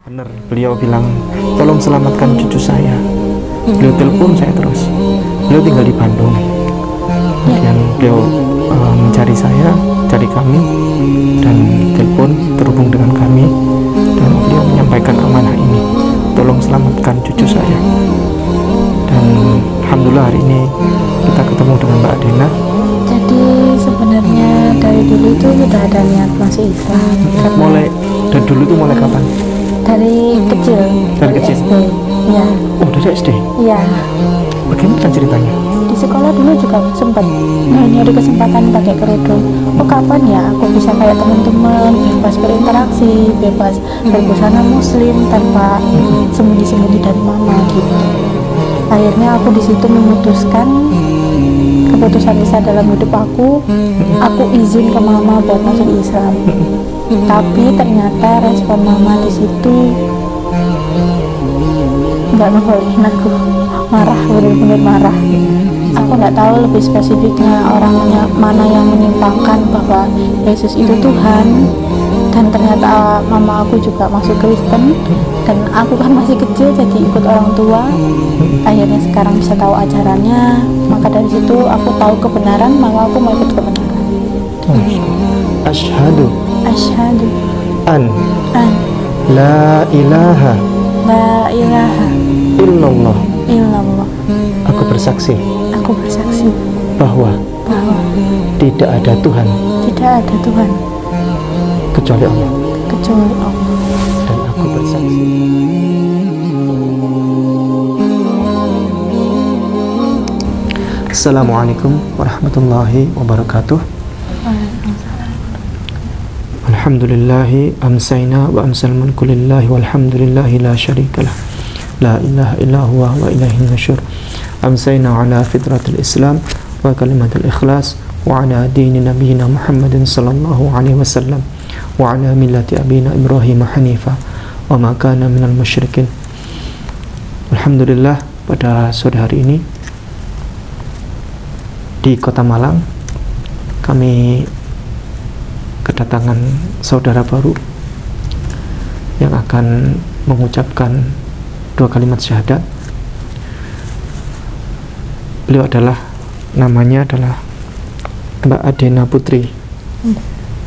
Benar, beliau bilang, tolong selamatkan cucu saya. Beliau telepon saya terus. Beliau tinggal di Bandung. Kemudian beliau mencari saya, cari kami, dan telepon terhubung dengan kami. Dan beliau menyampaikan amanah ini, tolong selamatkan cucu saya. Dan alhamdulillah hari ini kita ketemu dengan Mbak Adena. Jadi sebenarnya dari dulu itu sudah ada niat masuk Islam. Dari dulu itu mulai kapan? Dari kecil. Dari kecil? SD. Ya. Oh, dari SD? Iya. Bagaimana ceritanya? Di sekolah dulu juga sempat nyari kesempatan pakai kerudung. Oh, kapan ya aku bisa kayak teman-teman, bebas berinteraksi, bebas berbusana muslim tanpa sembunyi-sembunyi dari mama gitu. Akhirnya aku di situ memutuskan keputusan besar dalam hidup aku izin ke mama buat masuk Islam. Tapi ternyata respon mama di situ nggak ngebolehin aku, marah, benar-benar marah. Aku nggak tahu lebih spesifiknya orang mana yang menyimpangkan bahwa Yesus itu Tuhan, dan ternyata mama aku juga masuk Kristen, dan aku kan masih kecil jadi ikut orang tua. Akhirnya sekarang bisa tahu ajarannya, maka dari situ aku tahu kebenaran, maka aku mau ikut kebenaran. Asyhadu an la ilaha illallah. Aku bersaksi bahwa tidak ada Tuhan kecuali Allah. Dan aku bersaksi Assalamualaikum warahmatullahi wabarakatuh. Alhamdulillahi amsayna wa amsal mulku lillahi walhamdulillahi la syarikalah la ilaha illa huwa wa ilaihi nusyur. Amsayna ala fitratil islam wa kalimatil ikhlas wa ala dini nabiyina Muhammadin sallallahu alaihi wasallam wa ala millati abina Ibrahim hanifa wa ma kana minal musyrikin. Alhamdulillah, pada sore hari ini di Kota Malang kami kedatangan saudara baru yang akan mengucapkan 2 kalimat syahadat. Beliau namanya adalah Mbak Adena Putri.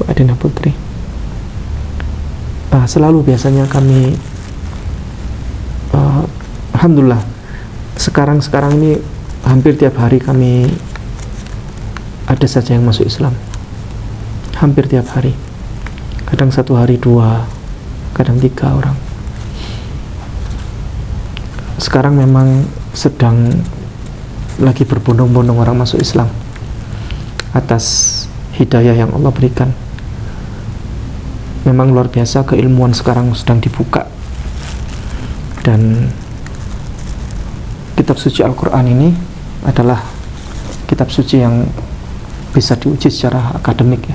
Mbak Adena Putri. Selalu biasanya kami alhamdulillah sekarang ini hampir tiap hari kami ada saja yang masuk Islam. Hampir tiap hari, kadang 1 hari 2, kadang 3 orang. Sekarang memang sedang lagi berbondong-bondong orang masuk Islam atas hidayah yang Allah berikan. Memang luar biasa, keilmuan sekarang sedang dibuka, dan kitab suci Al-Quran ini adalah kitab suci yang bisa diuji secara akademik ya.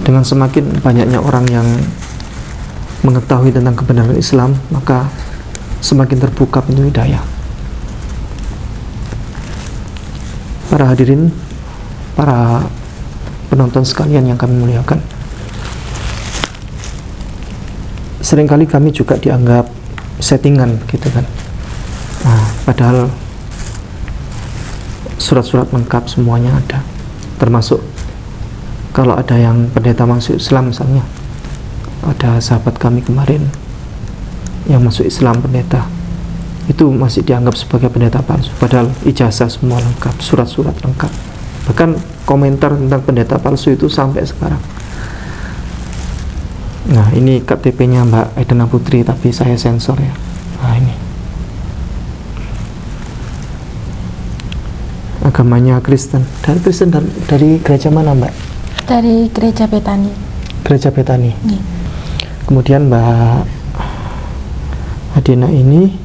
Dengan semakin banyaknya orang yang mengetahui tentang kebenaran Islam, maka semakin terbuka pintu hidayah. Para hadirin, para penonton sekalian yang kami muliakan, seringkali kami juga dianggap settingan gitu kan. Padahal surat-surat lengkap semuanya ada, termasuk kalau ada yang pendeta masuk Islam, misalnya ada sahabat kami kemarin yang masuk Islam pendeta, itu masih dianggap sebagai pendeta palsu, padahal ijazah semua lengkap, surat-surat lengkap, bahkan komentar tentang pendeta palsu itu sampai sekarang. Nah, ini KTP-nya Mbak Adena Putri, tapi saya sensor ya. Nah, ini agamanya Kristen. Dari gereja mana Mbak? Dari gereja Betani. Kemudian Mbak Adena ini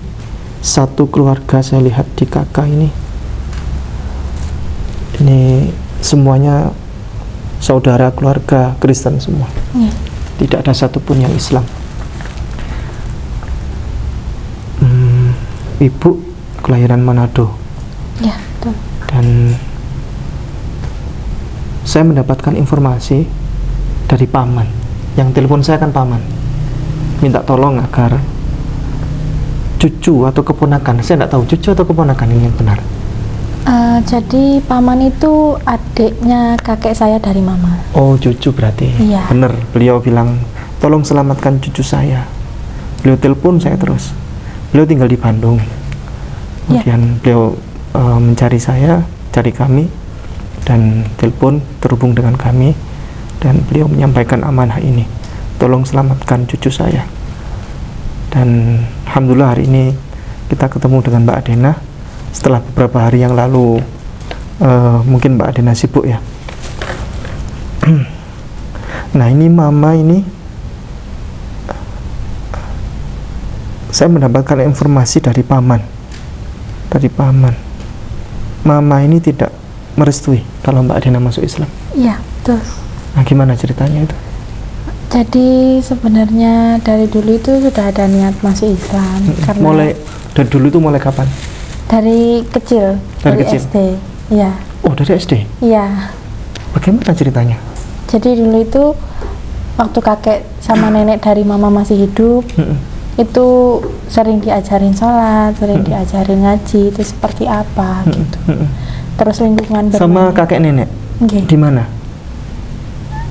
satu keluarga, saya lihat di kakak ini semuanya saudara keluarga Kristen semua. Tidak ada satupun yang Islam. Ibu kelahiran Manado. Ya, betul. Dan saya mendapatkan informasi dari paman. Yang telepon saya kan paman, minta tolong agar cucu atau keponakan, saya nggak tahu cucu atau keponakan ini yang benar. Jadi paman itu adiknya kakek saya dari mama. Oh, cucu berarti. Iya. Bener, beliau bilang tolong selamatkan cucu saya. Beliau telepon saya terus. Beliau tinggal di Bandung. Kemudian beliau mencari saya, cari kami, dan telepon terhubung dengan kami, dan beliau menyampaikan amanah ini, tolong selamatkan cucu saya. Dan alhamdulillah hari ini kita ketemu dengan Mbak Adena setelah beberapa hari yang lalu. Mungkin Mbak Adena sibuk ya. Nah, ini mama ini, saya mendapatkan informasi dari paman. Mama ini tidak merestui kalau Mbak Adena masuk Islam. Iya, betul. Nah, gimana ceritanya itu? Jadi sebenarnya dari dulu itu sudah ada niat masuk Islam. Karena Dari dulu itu mulai kapan? dari kecil, dari kecil? SD. Iya. Oh, dari SD? Iya. Bagaimana ceritanya? Jadi dulu itu waktu kakek sama nenek dari mama masih hidup, itu sering diajarin sholat, sering diajarin ngaji, itu seperti apa gitu. Terus lingkungan bermain. Sama kakek nenek? Okay. Di mana?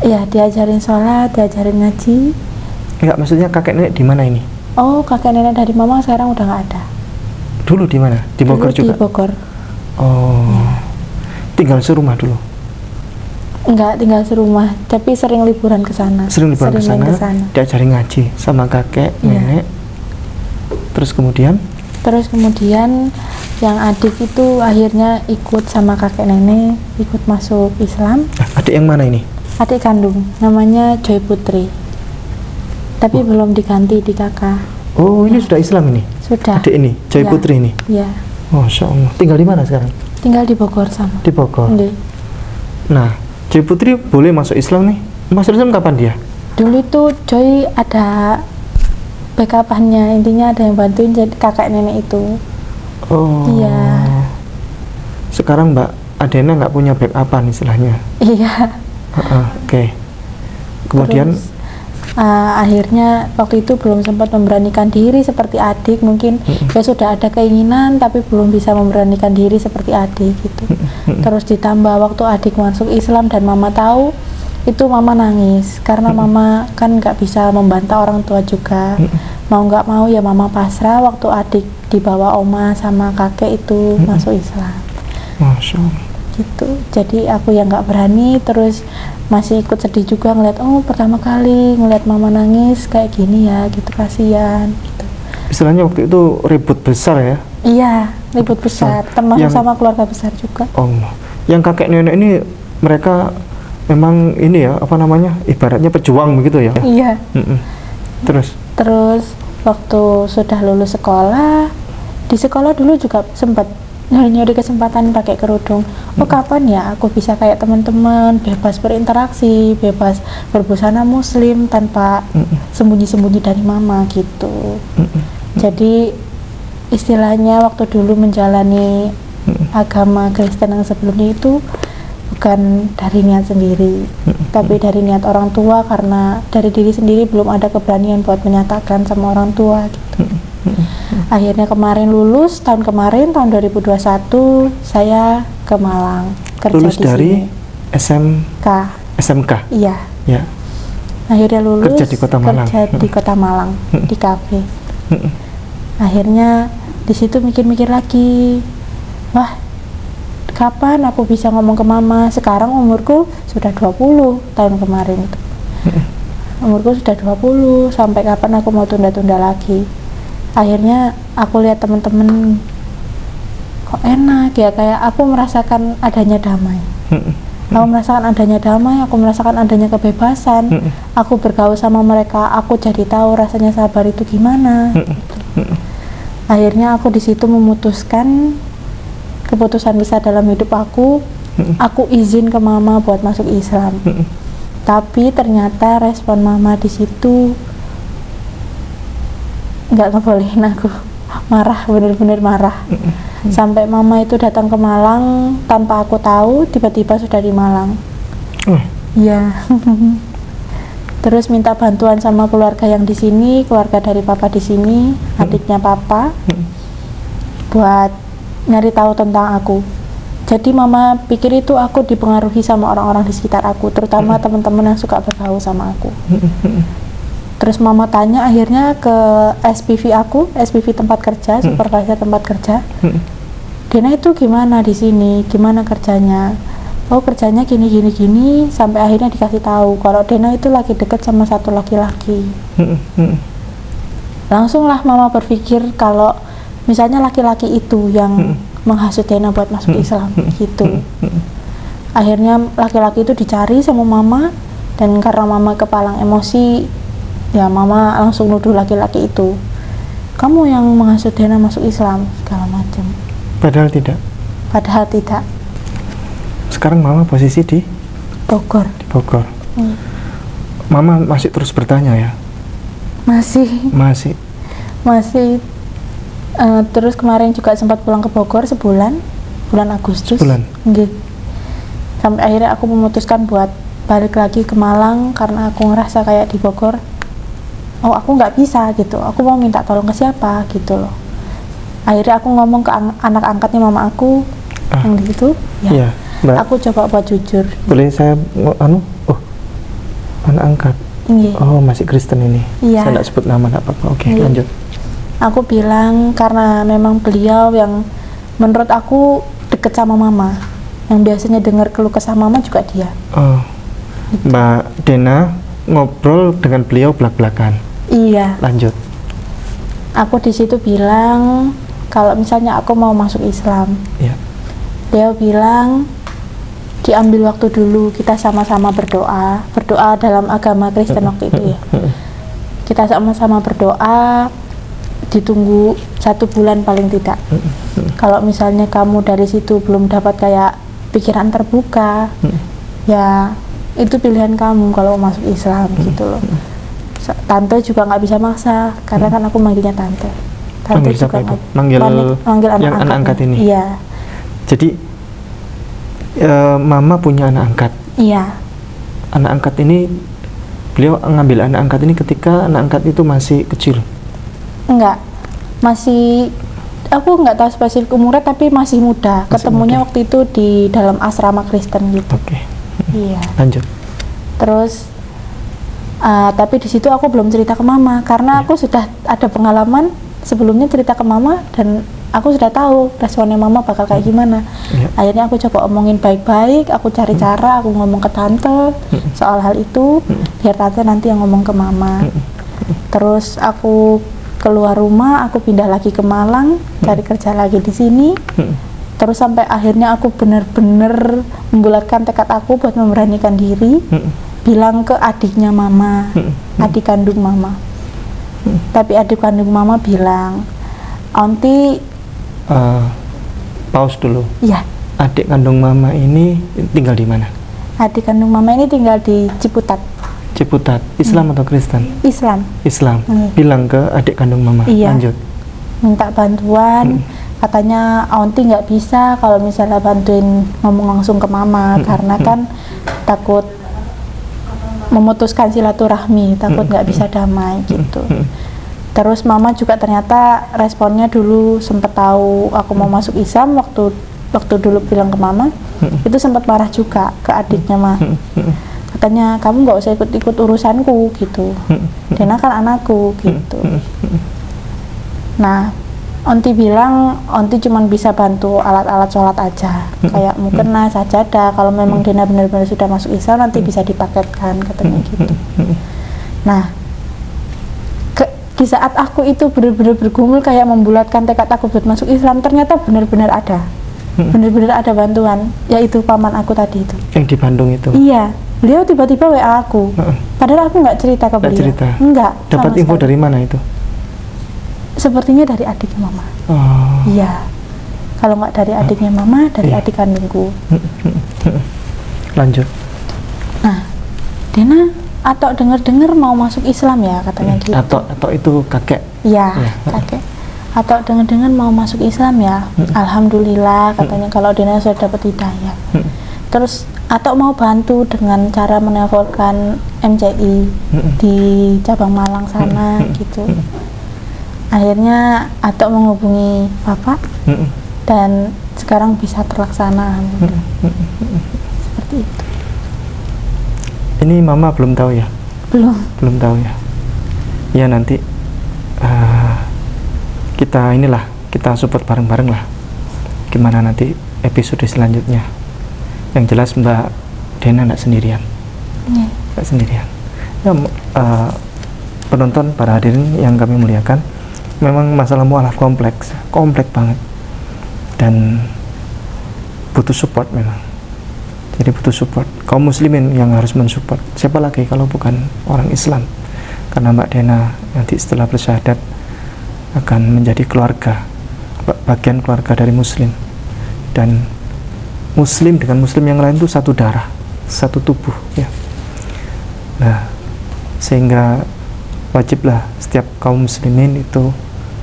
Iya, diajarin sholat, diajarin ngaji. Enggak, maksudnya kakek nenek di mana ini? Oh, kakek nenek dari mama sekarang udah nggak ada. Dulu di mana? Di Bogor Dulu juga? Di Bogor. Oh, tinggal serumah dulu? Enggak tinggal serumah, tapi sering liburan ke sana. Sering liburan ke sana, diajarin ngaji sama kakek, nenek. Terus kemudian yang adik itu akhirnya ikut sama kakek nenek, ikut masuk Islam. Adik yang mana ini? Adik kandung, namanya Joy Putri. Tapi belum diganti di kakak. Oh, ini sudah Islam ini? Sudah. Adik ini, Joy Putri ini? Iya. Masya Allah. Tinggal di mana sekarang? Tinggal di Bogor sama. Di Bogor? Iya. Nah, Joy Putri boleh masuk Islam nih? Masuk Islam kapan dia? Dulu itu Joy ada backup-nya, intinya ada yang bantuin jadi kakak nenek itu. Oh. Iya. Sekarang Mbak Adena nggak punya backup-an istilahnya? Iya. Oke. Kemudian? Terus, akhirnya waktu itu belum sempat memberanikan diri seperti adik, mungkin ya sudah ada keinginan tapi belum bisa memberanikan diri seperti adik gitu. Terus ditambah waktu adik masuk Islam dan mama tahu, itu mama nangis karena mama kan nggak bisa membantah orang tua juga. Mau nggak mau ya mama pasrah waktu adik dibawa oma sama kakek itu masuk Islam. Masya Allah. Gitu. Jadi aku yang nggak berani, terus masih ikut sedih juga ngeliat, oh pertama kali ngeliat mama nangis kayak gini ya, gitu, kasihan gitu. Istilahnya waktu itu ribut besar ya? Iya, ribut besar, termasuk sama keluarga besar juga. Oh, yang kakek nenek ini mereka memang ini ya, apa namanya, ibaratnya pejuang begitu ya? Iya. Terus waktu sudah lulus sekolah, di sekolah dulu juga sempat nyari kesempatan pakai kerudung. Oh, kapan ya aku bisa kayak teman-teman, bebas berinteraksi, bebas berbusana muslim tanpa sembunyi-sembunyi dari mama gitu. Jadi istilahnya waktu dulu menjalani agama Kristen yang sebelumnya itu bukan dari niat sendiri, tapi dari niat orang tua, karena dari diri sendiri belum ada keberanian buat menyatakan sama orang tua gitu. Akhirnya kemarin lulus, tahun 2021 saya ke Malang kerja. Lulus di dari sini. SMK? Iya. Ya. Akhirnya lulus kerja di Kota Malang, di Kota Malang di kafe. Akhirnya di situ mikir-mikir lagi, wah kapan aku bisa ngomong ke mama. Sekarang umurku sudah 20 tahun kemarin itu. Umurku sudah 20, sampai kapan aku mau tunda-tunda lagi. Akhirnya aku lihat teman-teman kok enak ya, kayak aku merasakan adanya damai. Aku merasakan adanya damai, aku merasakan adanya kebebasan. Aku bergaul sama mereka, aku jadi tahu rasanya sabar itu gimana. Akhirnya aku di situ memutuskan keputusan besar dalam hidup aku. Aku izin ke mama buat masuk Islam. Tapi ternyata respon mama di situ nggak ngebolehin aku, marah, bener-bener marah. Sampai mama itu datang ke Malang tanpa aku tahu, tiba-tiba sudah di Malang. Iya. Terus minta bantuan sama keluarga yang di sini, keluarga dari papa di sini, adiknya papa, buat nyari tahu tentang aku. Jadi mama pikir itu aku dipengaruhi sama orang-orang di sekitar aku, terutama teman-teman yang suka bergaul sama aku. Terus mama tanya akhirnya ke SPV aku, SPV tempat kerja, supervisor tempat kerja. Dena itu gimana di sini? Gimana kerjanya? Oh kerjanya gini gini gini, sampai akhirnya dikasih tahu kalau Dena itu lagi deket sama satu laki-laki. Langsunglah mama berpikir kalau misalnya laki-laki itu yang menghasut Dena buat masuk Islam gitu. Akhirnya laki-laki itu dicari sama mama, dan karena mama kepalang emosi, ya mama langsung nuduh laki-laki itu, kamu yang menghasut Dena masuk Islam segala macam. Padahal tidak. Padahal tidak. Sekarang mama posisi di Bogor. di Bogor. Mama masih terus bertanya ya? Masih. Terus kemarin juga sempat pulang ke Bogor bulan Agustus. Nggih. Sampai akhirnya aku memutuskan buat balik lagi ke Malang karena aku ngerasa kayak di Bogor, oh aku nggak bisa gitu, aku mau minta tolong ke siapa gitu loh. Akhirnya aku ngomong ke anak angkatnya mama aku yang di situ, ya. Mbak, aku coba buat jujur. Boleh saya anak angkat? Iya. Oh masih Kristen ini. Iya. Saya nggak sebut nama, nggak apa-apa. Oke, iya. Lanjut. Aku bilang karena memang beliau yang menurut aku deket sama mama, yang biasanya dengar keluh kesah mama juga dia. Oh, gitu. Mbak Dena ngobrol dengan beliau belak-belakan. Iya. Lanjut. Aku di situ bilang kalau misalnya aku mau masuk Islam. Iya. Beliau bilang diambil waktu dulu, kita sama-sama berdoa dalam agama Kristen waktu itu ya. Kita sama-sama berdoa, ditunggu 1 bulan paling tidak. Kalau misalnya kamu dari situ belum dapat kayak pikiran terbuka, ya itu pilihan kamu kalau masuk Islam gitu loh. Tante juga nggak bisa maksa karena kan aku manggilnya tante. Tante juga manggil anak yang anak angkat ini. Iya. Jadi mama punya anak angkat. Iya. Anak angkat ini, beliau ngambil anak angkat ini ketika anak angkat itu masih kecil. Enggak, masih, aku nggak tahu spesifik umurnya tapi masih muda. Ketemunya waktu itu di dalam asrama Kristen gitu. Oke. Iya. Lanjut. Terus tapi di situ aku belum cerita ke mama karena aku sudah ada pengalaman sebelumnya cerita ke mama dan aku sudah tahu responnya mama bakal kayak gimana. Akhirnya aku coba omongin baik-baik, aku cari cara, aku ngomong ke tante soal hal itu biar tante nanti yang ngomong ke mama. Terus aku keluar rumah, aku pindah lagi ke Malang, cari kerja lagi di sini. Terus sampai akhirnya aku benar-benar membulatkan tekad aku buat memberanikan diri, bilang ke adiknya mama, adik kandung mama. Tapi adik kandung mama bilang, Aunty, pause dulu. Iya. Adik kandung mama ini tinggal di mana? Adik kandung mama ini tinggal di Ciputat. Ciputat, Islam atau Kristen? Islam. Bilang ke adik kandung mama. Iya. Lanjut. Minta bantuan, katanya Aunty nggak bisa kalau misalnya bantuin ngomong langsung ke mama karena kan takut memutuskan silaturahmi, takut nggak bisa damai gitu. Terus mama juga ternyata responnya dulu sempat tahu aku mau masuk Islam waktu dulu bilang ke mama, itu sempat marah juga ke adiknya mah. Katanya kamu nggak usah ikut-ikut urusanku gitu. Dena kan anakku gitu. Nah, Onti bilang Onti cuma bisa bantu alat-alat sholat aja, kayak mukena, sajadah. Kalau memang Dena benar-benar sudah masuk Islam nanti bisa dipaketkan, katanya gitu. Nah, di saat aku itu benar-benar bergumul kayak membulatkan tekad aku buat masuk Islam, ternyata benar-benar ada, benar-benar ada bantuan, yaitu paman aku tadi itu. Yang di Bandung itu? Iya, beliau tiba-tiba WA aku, padahal aku nggak cerita ke beliau. Enggak. Dapat info dari mana itu? Sepertinya dari adiknya mama. Oh. Iya. Kalau nggak dari adiknya mama, dari adik kandungku. Lanjut. Nah, Dena atau dengar-dengar mau masuk Islam ya, katanya gitu. Atau itu kakek? Iya, kakek. Atau dengar-dengar mau masuk Islam ya. Alhamdulillah, katanya kalau Dena sudah dapat hidayah. Terus atau mau bantu dengan cara menelponkan MCI di cabang Malang sana gitu. Akhirnya atau menghubungi Bapak dan sekarang bisa terlaksana. Seperti itu. Ini Mama belum tahu ya? Belum tahu ya. Ya nanti kita support bareng-bareng lah. Gimana nanti episode selanjutnya. Yang jelas Mbak Dena nggak sendirian. Nggak sendirian. Ya, penonton, para hadirin yang kami muliakan, memang masalah mualaf kompleks banget, dan butuh support memang. Jadi butuh support. Kaum muslimin yang harus mensupport. Siapa lagi kalau bukan orang Islam? Karena Mbak Dena nanti setelah bersyahadat akan menjadi keluarga, bagian keluarga dari muslim, dan muslim dengan muslim yang lain itu satu darah, satu tubuh ya. Nah, sehingga wajiblah setiap kaum muslimin itu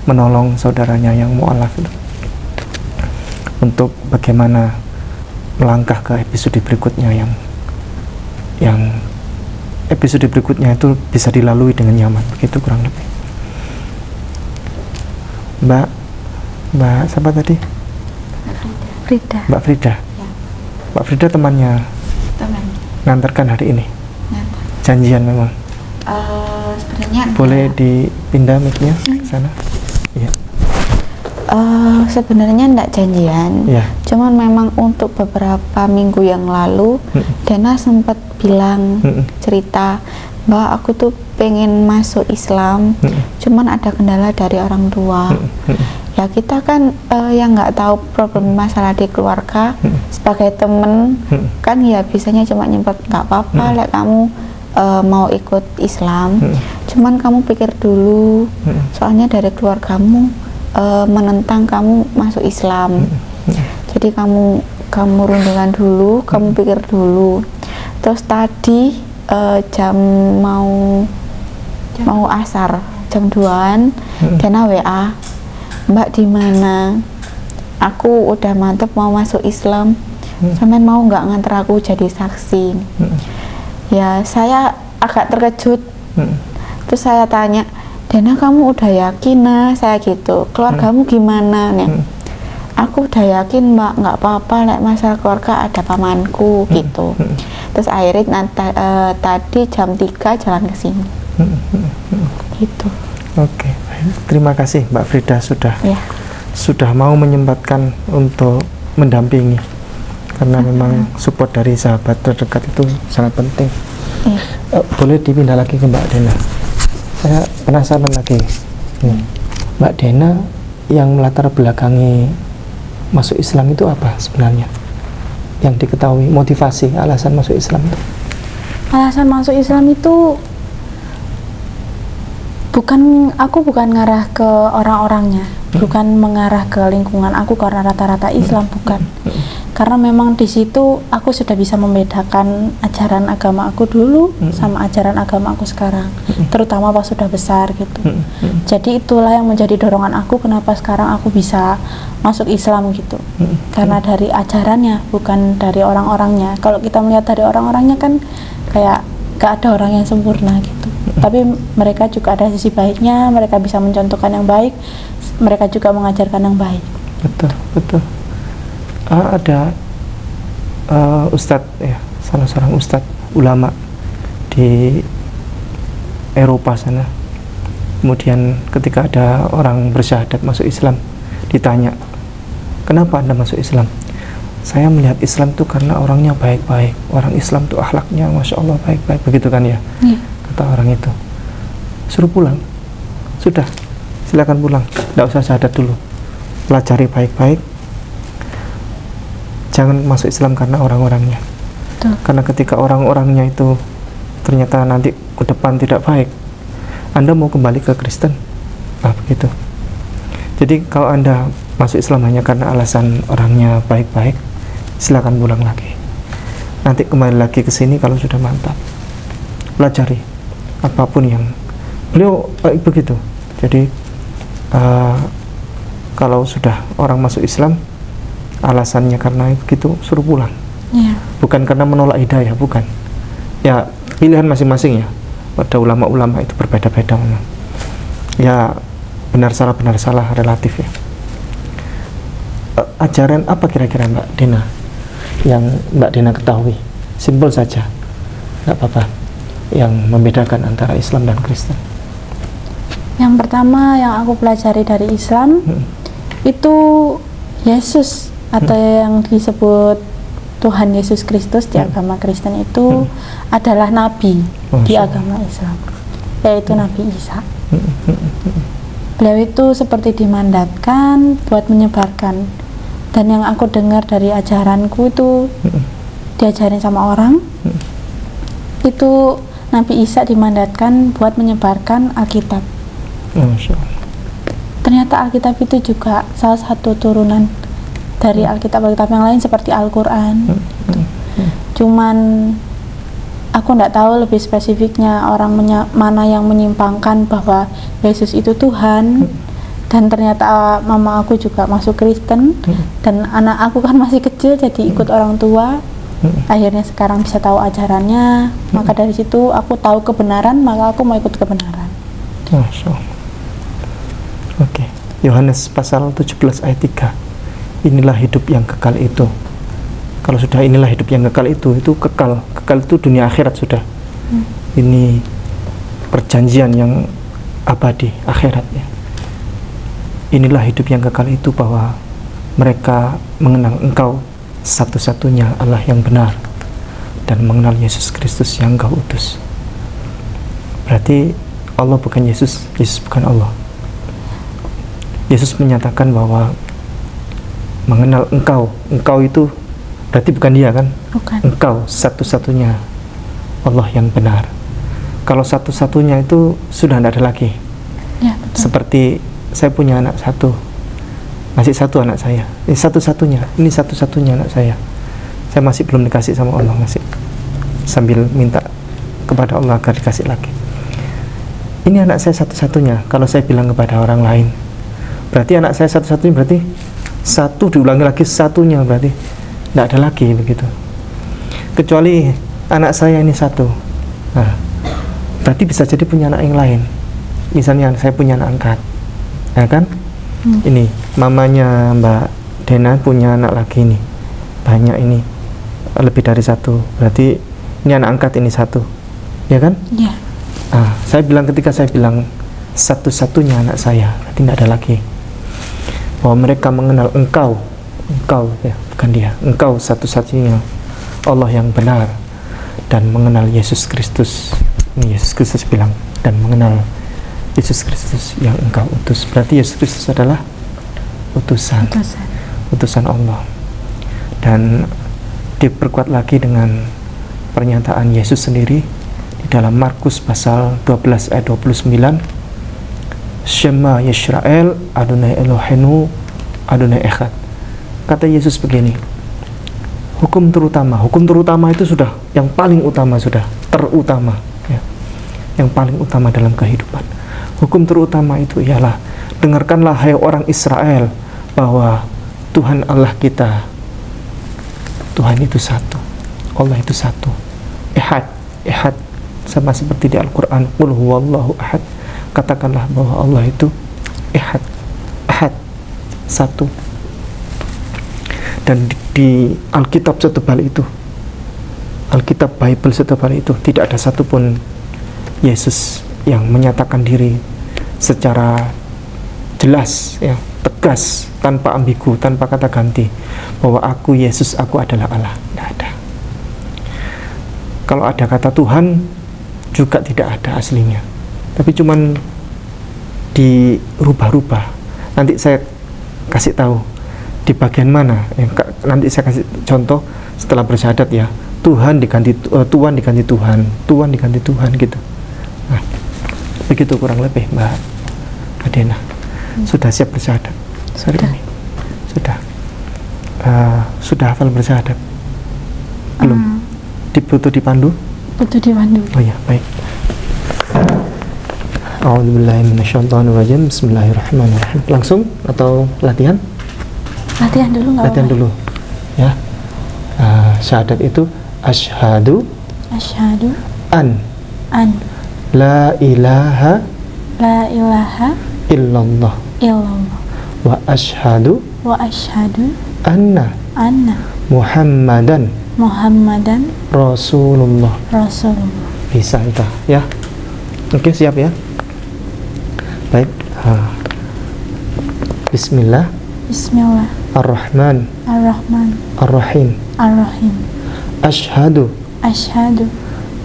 menolong saudaranya yang mu'alaf itu, untuk bagaimana melangkah ke episode berikutnya yang episode berikutnya itu bisa dilalui dengan nyaman, begitu kurang lebih. Mbak siapa tadi? Mbak Frida. Mbak Frida temannya ngantarkan hari ini. Janjian memang. Sebenarnya boleh dipindah mic-nya ke sana. Iya. Sebenarnya enggak janjian. Iya. Cuman memang untuk beberapa minggu yang lalu Dena sempat bilang cerita, Mbak, aku tuh pengen masuk Islam, cuman ada kendala dari orang tua. Ya kita kan yang nggak tahu problem masalah di keluarga, sebagai temen kan ya bisanya cuma nyempet nggak apa-apa like kamu mau ikut Islam, cuman kamu pikir dulu, soalnya dari keluargamu menentang kamu masuk Islam, jadi kamu rundungan dulu, kamu pikir dulu. Terus tadi jam mau asar jam 2-an Dena WA, Mbak di mana? Aku udah mantep mau masuk Islam. Sampean mau nggak nganter aku jadi saksi? Ya saya agak terkejut. Terus saya tanya, Dena kamu udah yakin? Nah saya gitu. Keluargamu gimana nih? Aku udah yakin Mbak, nggak apa-apa. Masalah keluarga ada pamanku gitu. Terus akhirnya tadi jam 3 jalan ke sini. Gitu. Oke, terima kasih Mbak Frida sudah mau menyempatkan untuk mendampingi, karena memang support dari sahabat terdekat itu sangat penting. Boleh dipindah lagi ke Mbak Dena. Saya penasaran lagi nih, Mbak Dena yang melatar belakangi masuk Islam itu apa sebenarnya? Yang diketahui motivasi alasan masuk Islam itu? Alasan masuk Islam itu aku bukan ngarah ke orang-orangnya, bukan mengarah ke lingkungan aku karena rata-rata Islam, bukan. Karena memang di situ aku sudah bisa membedakan ajaran agama aku dulu sama ajaran agama aku sekarang, terutama pas sudah besar gitu. Jadi itulah yang menjadi dorongan aku kenapa sekarang aku bisa masuk Islam gitu. Karena dari ajarannya, bukan dari orang-orangnya. Kalau kita melihat dari orang-orangnya kan kayak gak ada orang yang sempurna gitu. Tapi mereka juga ada sisi baiknya, mereka bisa mencontohkan yang baik, mereka juga mengajarkan yang baik. Betul. Ada ustadz ya, salah seorang ustadz ulama di Eropa sana. Kemudian ketika ada orang bersyahadat masuk Islam, ditanya, kenapa Anda masuk Islam? Saya melihat Islam itu karena orangnya baik-baik, orang Islam itu akhlaknya Masya Allah baik-baik, begitu kan ya? Kata orang itu. Suruh pulang, sudah, silakan pulang, tidak usah syahadat dulu, pelajari baik-baik, jangan masuk Islam karena orang-orangnya. Karena ketika orang-orangnya itu ternyata nanti ke depan tidak baik, Anda mau kembali ke Kristen, begitu. Jadi kalau Anda masuk Islam hanya karena alasan orangnya baik-baik, silakan pulang lagi. Nanti kembali lagi ke sini kalau sudah mantap. Pelajari apapun yang beliau begitu. Jadi kalau sudah orang masuk Islam alasannya karena begitu, suruh pulang. Iya. Bukan karena menolak hidayah, bukan. Ya, pilihan masing-masing ya. Pada ulama-ulama itu berbeda-beda memang. Ya, benar salah relatif ya. Ajaran apa kira-kira Mbak Dina yang Mbak Dina ketahui? Simpel saja, nggak apa-apa, yang membedakan antara Islam dan Kristen. Yang pertama yang aku pelajari dari Islam itu Yesus atau yang disebut Tuhan Yesus Kristus di agama Kristen itu adalah nabi di agama Islam, yaitu Nabi Isa. Beliau itu seperti dimandatkan buat menyebarkan, dan yang aku dengar dari ajaranku itu diajarin sama orang itu Nabi Isa dimandatkan buat menyebarkan Alkitab. Masya Allah. Ternyata Alkitab itu juga salah satu turunan dari Alkitab-Alkitab yang lain seperti Al-Quran. Cuman aku nggak tahu lebih spesifiknya orang mana yang menyimpangkan bahwa Yesus itu Tuhan. Dan ternyata mama aku juga masuk Kristen, dan anak aku kan masih kecil jadi ikut orang tua. Akhirnya sekarang bisa tahu ajarannya, maka dari situ aku tahu kebenaran, maka aku mau ikut kebenaran. Masya Allah. Oke, Yohanes pasal 17 ayat 3. Inilah hidup yang kekal itu. Kalau sudah inilah hidup yang kekal itu kekal. Kekal itu dunia akhirat sudah. Ini perjanjian yang abadi, akhiratnya. Inilah hidup yang kekal itu, bahwa mereka mengenal Engkau satu-satunya Allah yang benar, dan mengenal Yesus Kristus yang Engkau utus. Berarti Allah bukan Yesus, Yesus bukan Allah. Yesus menyatakan bahwa mengenal Engkau itu berarti bukan Dia kan? Bukan. Engkau satu-satunya Allah yang benar. Kalau satu-satunya itu sudah tidak ada lagi. Ya, betul. Seperti saya punya anak satu, masih satu anak saya. Ini satu-satunya anak saya. Saya masih belum dikasih sama Allah, masih sambil minta kepada Allah agar dikasih lagi. Ini anak saya satu-satunya. Kalau saya bilang kepada orang lain, berarti anak saya satu-satunya, berarti satu diulangi lagi satunya, berarti tidak ada lagi begitu. Kecuali anak saya ini satu. Nah, berarti bisa jadi punya anak yang lain. Misalnya saya punya anak angkat, ya kan? Ini mamanya Mbak Dena punya anak lagi nih, banyak ini, lebih dari satu. Berarti ini anak angkat ini satu, ya kan? Iya. Ketika saya bilang satu-satunya anak saya, berarti tidak ada lagi. Bahwa mereka mengenal Engkau ya, bukan Dia. Engkau satu-satunya Allah yang benar, dan mengenal Yesus Kristus. Ini Yesus Kristus bilang, dan mengenal Yesus Kristus yang Engkau utus. Berarti Yesus Kristus adalah utusan Allah. Dan diperkuat lagi dengan pernyataan Yesus sendiri di dalam Markus pasal 12 ayat 29. Shema Yisrael Adonai Eloheinu Adonai Echad. Kata Yesus begini, hukum terutama itu sudah yang paling utama, sudah terutama ya, yang paling utama dalam kehidupan. Hukum terutama itu ialah, dengarkanlah hai orang Israel, bahwa Tuhan Allah kita, Tuhan itu satu, Allah itu satu, Ehad sama seperti di Al-Quran, Qul huwallahu ahad. Katakanlah bahwa Allah itu Ehad, satu. Dan di Alkitab setebal itu, Alkitab Bible setebal itu, tidak ada satupun Yesus yang menyatakan diri secara jelas ya, tegas, tanpa ambigu, tanpa kata ganti, bahwa aku Yesus, aku adalah Allah. Tidak ada. Kalau ada kata Tuhan juga tidak ada aslinya, tapi cuman dirubah-rubah. Nanti saya kasih tahu di bagian mana. Nanti saya kasih contoh setelah bersyahadat ya. Tuhan diganti Tuhan diganti Tuhan, Tuhan diganti Tuhan gitu. Nah, begitu kurang lebih Mbak Adena. Sudah siap bersyahadat? Sudah. Sudah hafal bersyahadat? Belum? Butuh dipandu? Butuh dipandu. Oh ya, baik. A'udzubillahiminasyaitonirrajim. Bismillahirrahmanirrahim. Langsung atau latihan? Latihan dulu nggak apa-apa. Latihan dulu ya. syahadat itu asyhadu Asyhadu an an la ilaha la ilaha illallah illallah wa asyhadu wa asyhadu anna anna Muhammadan Muhammadan Rasulullah. Rasulullah. Bisa kita ya. Oke, siap ya. Baik. Bismillah Bismillah ar-Rahman ar-Rahman ar-Rahim. ar-Rahim. Asyhadu Asyhadu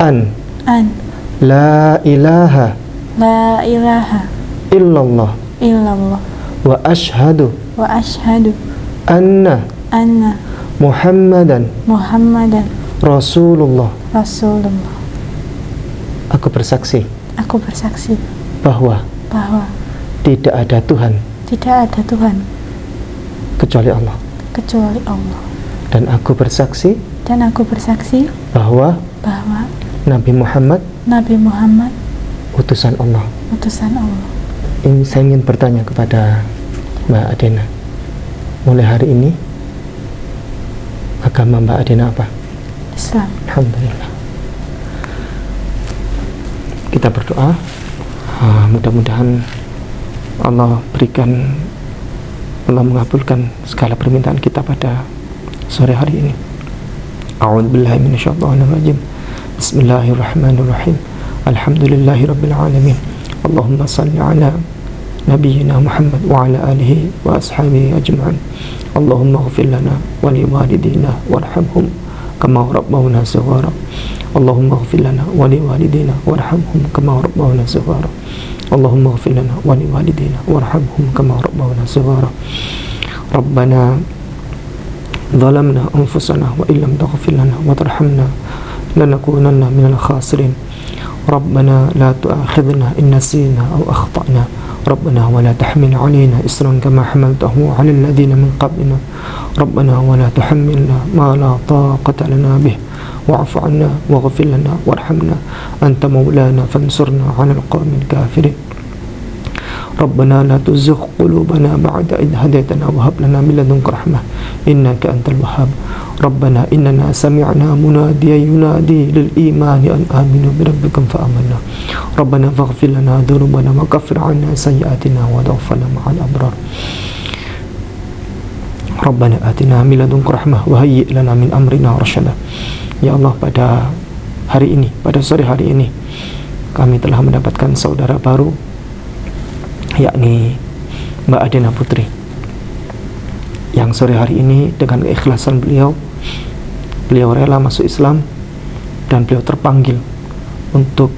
an an la ilaha la ilaha illallah illallah wa asyhadu wa asyhadu anna anna Muhammadan Muhammadan Rasulullah. Rasulullah. Aku bersaksi Aku bersaksi bahwa bahwa tidak ada Tuhan tidak ada Tuhan kecuali Allah, kecuali Allah, dan aku bersaksi dan aku bersaksi bahwa bahwa Nabi Muhammad Nabi Muhammad utusan Allah. utusan Allah. Saya ingin bertanya kepada Mbak Adena, mulai hari ini agama Mbak Adena apa? Islam. Alhamdulillah. Kita berdoa, mudah-mudahan Allah mengabulkan segala permintaan kita pada sore hari ini. A'udzubillahi minasyaitonirrajim. Bismillahirrahmanirrahim. Alhamdulillahirabbil alamin. Allahumma shalli ala nabiyyina Muhammad wa ala alihi wa ashabihi ajma'in. Allahumma ighfir lana wa liwalidina warhamhum kama rabbawna shighara. Allahumma ighfir lana wa liwalidina warhamhum kama rabbawna shighara. Allahumma ighfir lana wa liwalidina warhamhum kama rabbawna shighara. Rabbana ظلمنا أنفسنا وإن لم تغفر لنا وترحمنا لنكونن من الخاسرين. ربنا لا تؤاخذنا إن نسينا أو أخطأنا. ربنا ولا تحمل علينا إصرا كما حملته على الذين من قبلنا. ربنا ولا تحملنا ما لا طاقة لنا به واعف عنا واغفر لنا وارحمنا أنت مولانا فانصرنا على القوم الكافرين. ربنا لا تزغ قلوبنا بعد إذ هديتنا وهب لنا من لدنك رحمة إنك أنت الوهاب. ربنا إننا سمعنا مناديا ينادي للإيمان أن آمنوا بربكم فآمنا. ربنا فاغفر لنا ذنوبنا وكفر عنا سيئاتنا وتوفنا مع الأبرار. ربنا آتنا من لدنك رحمة وهيئ لنا من أمرنا رشدا. Ya Allah, pada hari ini, pada sore hari ini, kami telah mendapatkan saudara baru, yakni Mbak Adena Putri, yang sore hari ini dengan keikhlasan beliau rela masuk Islam, dan beliau terpanggil untuk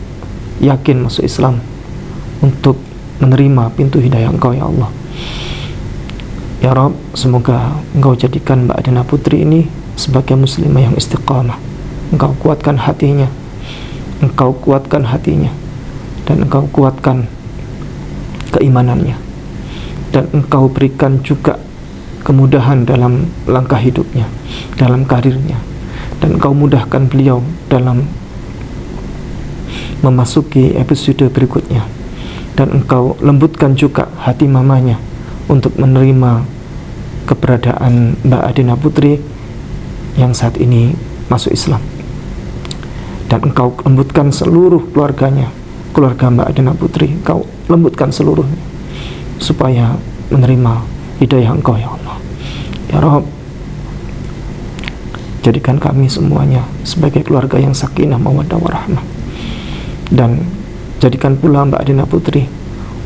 yakin masuk Islam, untuk menerima pintu hidayah Engkau ya Allah. Ya Rabb, semoga Engkau jadikan Mbak Adena Putri ini sebagai muslimah yang istiqamah. Engkau kuatkan hatinya, Engkau kuatkan hatinya, dan Engkau kuatkan keimanannya, dan Engkau berikan juga kemudahan dalam langkah hidupnya, dalam karirnya, dan Engkau mudahkan beliau dalam memasuki episode berikutnya, dan Engkau lembutkan juga hati mamanya untuk menerima keberadaan Mbak Adena Putri yang saat ini masuk Islam, dan Engkau lembutkan seluruh keluarganya, keluarga Mbak Adena Putri, Engkau lembutkan seluruhnya supaya menerima hidayah Engkau ya Allah. Ya Rabb, jadikan kami semuanya sebagai keluarga yang sakinah mawaddah warahmah, dan jadikan pula Mbak Adena Putri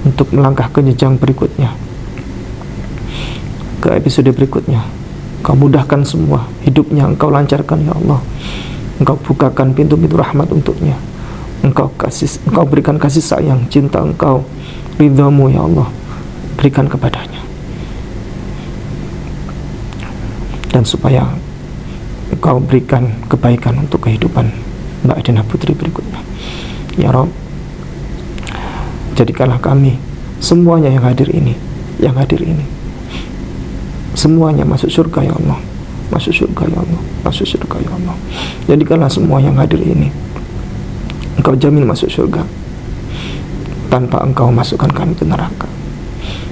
untuk melangkah ke jenjang berikutnya, ke episode berikutnya. Engkau mudahkan semua hidupnya, Engkau lancarkan ya Allah. Engkau bukakan pintu-pintu rahmat untuknya. Engkau berikan kasih sayang, cinta Engkau, ridhamu ya Allah, berikan kepadanya, dan supaya Engkau berikan kebaikan untuk kehidupan Mbak Adena Putri berikutnya. Ya Rabb, jadikanlah kami semuanya yang hadir ini semuanya masuk surga ya Allah, masuk surga ya Allah, masuk surga ya Allah. Jadikanlah semua yang hadir ini Engkau jamin masuk surga tanpa Engkau masukkan kami ke neraka.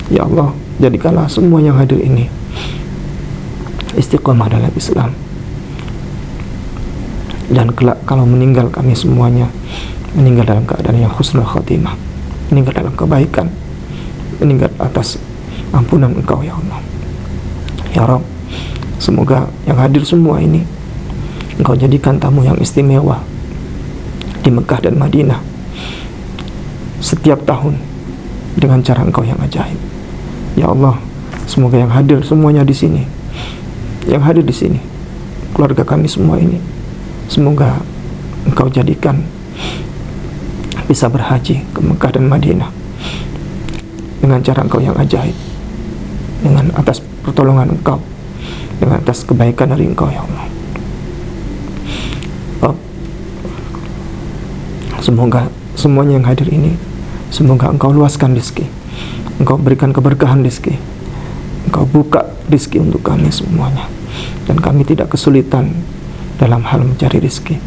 Ya Allah, jadikanlah semua yang hadir ini istiqomah dalam Islam, Dan kelak kalau meninggal kami semuanya meninggal dalam keadaan yang husnul khatimah, meninggal dalam kebaikan, meninggal atas ampunan Engkau ya Allah. Ya Rabb, semoga yang hadir semua ini Engkau jadikan tamu yang istimewa di Mekah dan Madinah setiap tahun dengan cara Engkau yang ajaib. Ya Allah, semoga yang hadir semuanya di sini, yang hadir di sini, keluarga kami semua ini, semoga Engkau jadikan bisa berhaji ke Mekah dan Madinah dengan cara Engkau yang ajaib, dengan atas pertolongan Engkau, dengan atas kebaikan dari Engkau ya Allah. Semoga semuanya yang hadir ini, semoga Engkau luaskan rezeki, Engkau berikan keberkahan rezeki, Engkau buka rezeki untuk kami semuanya, dan kami tidak kesulitan dalam hal mencari rezeki.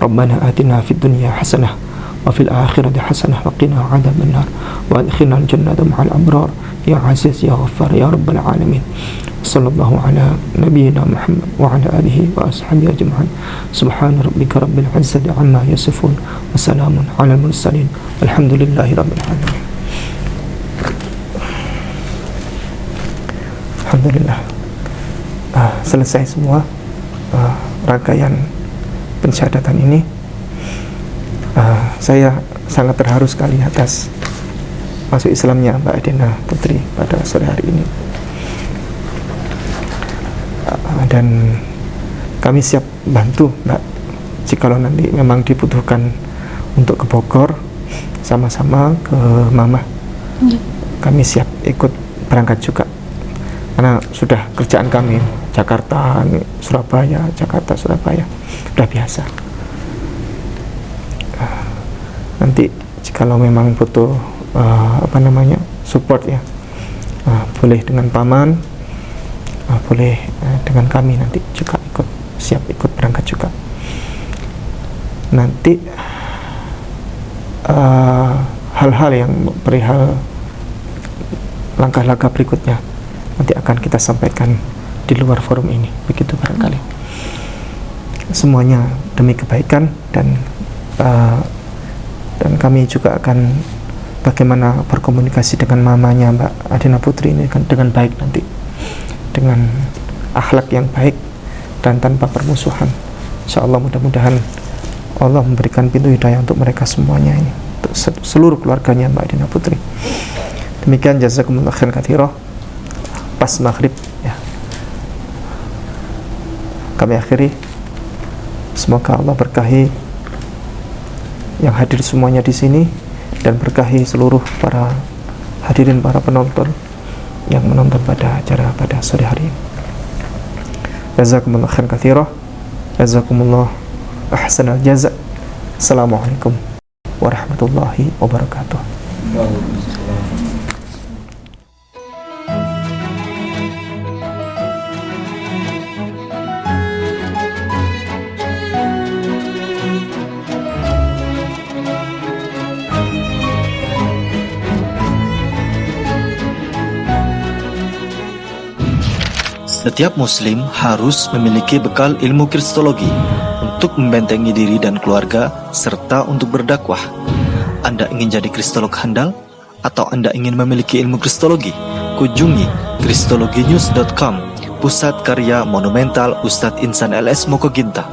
Rabbana atina fid dunya hasanah wa fil akhirati hasanah wa qina adzabannar wa adkhilnal jannata ma'al abrar ya aziz ya ghaffar ya rabbal alamin. Sallallahu ala nabiyyina Muhammad wa ala alihi wa ashabihi ajma'in. Subhana rabbika rabbil izzati amma yasifun wa salamun alal mursalin walhamdulillahi rabbil alamin. Alhamdulillah, selesai semua rangkaian pensyahadatan ini. Saya sangat terharu sekali atas masuk Islamnya Mbak Adina Putri pada sore hari ini, dan kami siap bantu Mbak jikalau nanti memang dibutuhkan untuk ke Bogor sama-sama ke Mama. Kami siap ikut berangkat juga, karena sudah kerjaan kami Jakarta, Surabaya, Jakarta, Surabaya, sudah biasa. Nanti jikalau memang butuh support ya, boleh dengan paman, boleh dengan kami, nanti juga siap ikut berangkat juga. Nanti hal-hal yang perihal langkah-langkah berikutnya nanti akan kita sampaikan di luar forum ini, begitu barangkali. Semuanya demi kebaikan, dan kami juga akan bagaimana berkomunikasi dengan mamanya Mbak Adina Putri ini dengan baik nanti, dengan akhlak yang baik dan tanpa permusuhan. Insyaallah mudah-mudahan Allah memberikan pintu hidayah untuk mereka semuanya ini, untuk seluruh keluarganya Mbak Adina Putri. Demikian, jazakumullah khairan katsira. Pas maghrib ya, kami akhiri. Semoga Allah berkahi yang hadir semuanya di sini, dan berkahi seluruh para hadirin, para penonton yang menonton pada acara pada sore hari ini. Jazakumullah khairan katsira. Jazakumullah ahsanal jaza. Assalamualaikum warahmatullahi wabarakatuh. Setiap muslim harus memiliki bekal ilmu kristologi untuk membentengi diri dan keluarga, serta untuk berdakwah. Anda ingin jadi kristolog handal? Atau Anda ingin memiliki ilmu kristologi? Kunjungi kristologinews.com, pusat karya monumental Ustadz Insan LS Mokoginta.